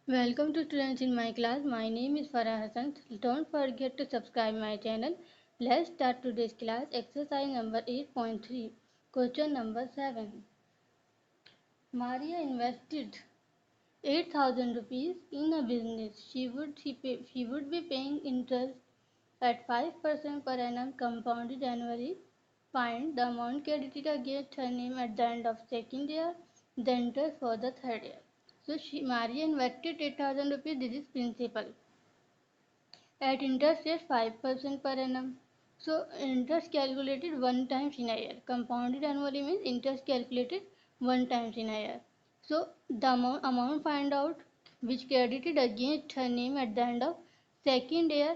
Welcome to students in my class. My name is Farah Hassan. Don't forget to subscribe my channel. Let's start today's class. Exercise number 8.3. Question number 7. Maria invested 8,000 rupees in a business. She would be paying interest at 5% per annum compounded annually. Find the amount credited against her name at the end of second year, the interest for the third year. So Maria invested 8,000 rupees. This is principal at interest rate 5% per annum. So interest calculated one time in a year. Compounded annually means interest calculated one time in a year. So the amount find out which credited against her name at the end of second year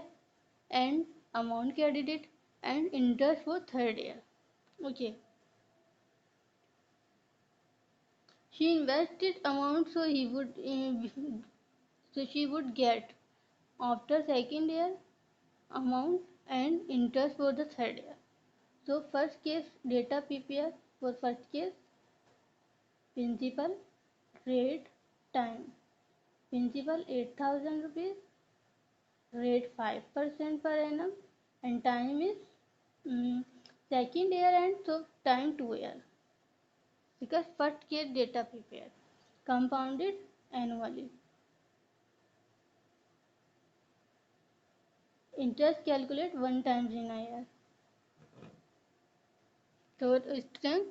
and amount credited and interest for third year. Okay. She invested amount so she would get after second year amount and interest for the third year. So first case data prepare for first case principal rate time. Principal 8,000 rupees, rate 5% per annum and time is second year and so time 2 years. Because first case data prepare compounded annually. Interest calculate one times in a year. So student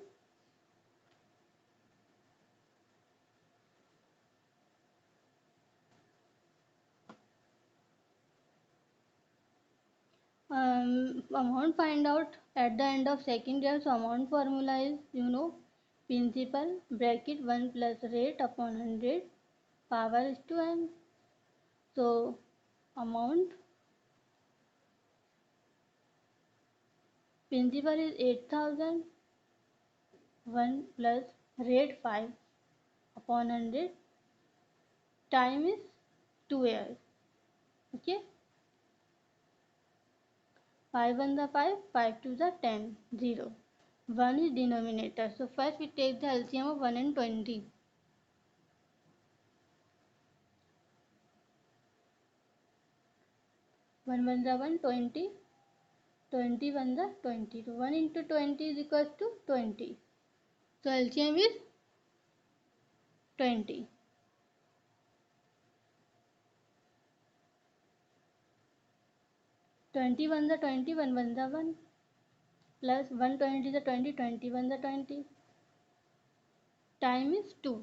amount find out at the end of second year. So amount formula is principal bracket 1 plus rate upon 100 power is to n. So amount principal is 8,000, 1 plus rate 5 upon 100, time is 2 years. Okay, 5 1 the 5, 5 2 the 10, 0. 1 is denominator. So first we take the LCM of 1 and 20. 1 1 the 1, 20. 20 1 the 20. So 1 into 20 is equals to 20. So LCM is 20. 21 the 20, 1 1 the 1 plus 120 the 20, 21 the 20. Time is 2.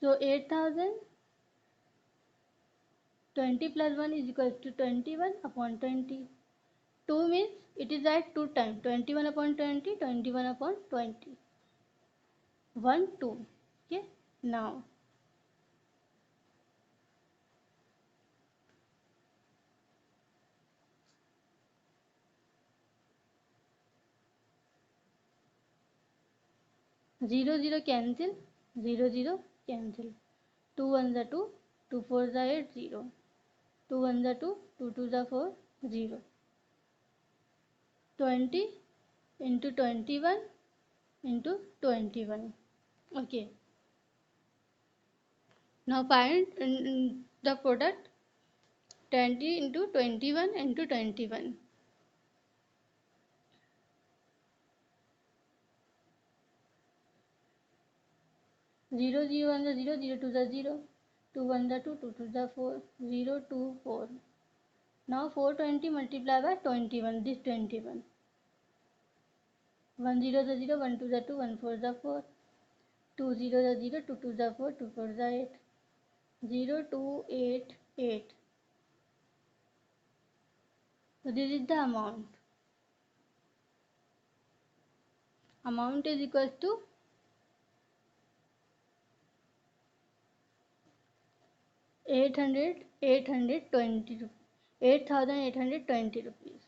So 8,000 20 plus 1 is equals to 21 upon 20. 2 means it is at 2 times 21 upon 20, 21 upon 20. 1 2. Okay, now 0 0 cancel, 0 0 cancel. 2 1 the 2, 2 4 the 8, 0. 2 1 the 2, 2 2 the 4, 0. 20 into 21 into 21. Okay. Now find the product 20 into 21 into 21. 0 0 1 the 0, 0 2 the 0, 2 1 the 2, 2 2 the 4, 0 2 4. Now 420 multiplied by 21, this 21. 1 0 the 0, 1 2 the 2, 1 4 the 4, 2 0 the 0, 2 2 the 4, 2 4 the 8, 0 2 8 8. So this is the amount. Amount is equals to 820 rupees. 8,820 rupees.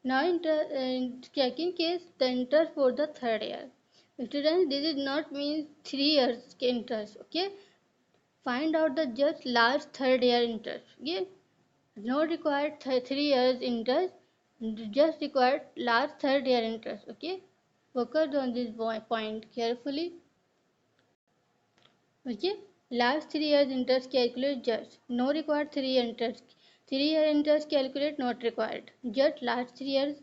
Now in checking case the interest for the third year. Students, this is not means 3 years interest. Okay, find out the just last third year interest. Okay, not required 3 years interest. just required last third year interest. Okay, focus on this point carefully. Okay, last 3 years interest calculate just, no required 3 year interest. 3 year interest calculate not required, just last 3 year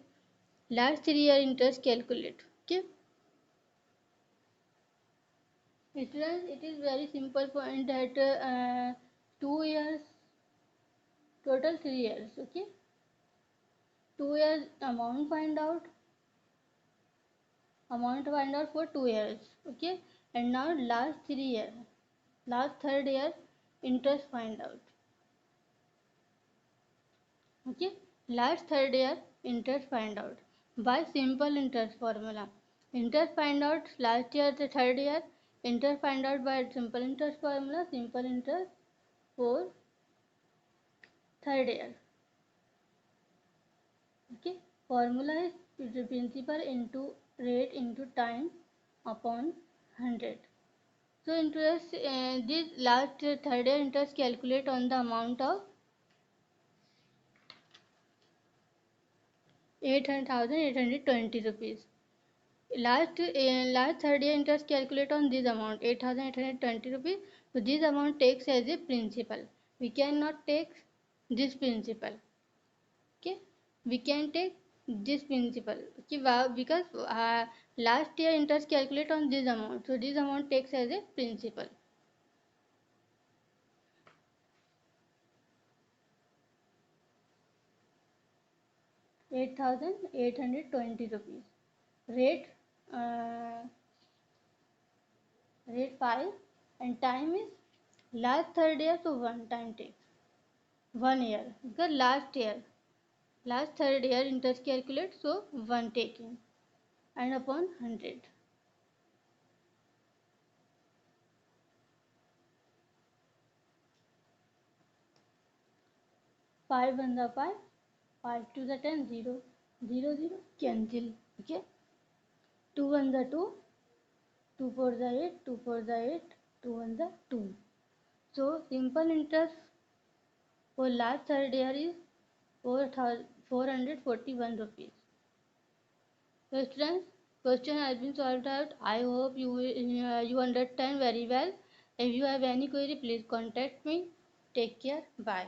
interest calculate. Okay, it is very simple point that 2 years, total 3 years. Okay, 2 years amount find out for 2 years. Okay, and now last 3 year, last third year interest find out. Okay, last third year interest find out by simple interest formula. Interest find out last year the third year, interest find out by simple interest formula, simple interest for third year. Okay, formula is the principal into rate into time upon 100. So interest, this last third year interest calculate on the amount of 800,820 rupees. Last third year interest calculate on this amount 8,820 rupees. So this amount takes as a principal. We cannot take this principal. Okay, we can take this principal. Okay, because last year interest calculate on this amount. So this amount takes as a principal. ₹8,820. Rate uh, rate 5 and time is last third year, so one time takes 1 year because last third year interest calculate, so one taking and upon 100. 5 1 the 5, 5 to the 10, 0, 0 0 cancel. Okay, 2 1 the 2, 2 4 the 8, 2 4 the 8, 2 1 the 2. So simple interest for last third year is 441 rupees. So students, question has been solved out. I hope you understand very well. If you have any query, please contact me. Take care. Bye.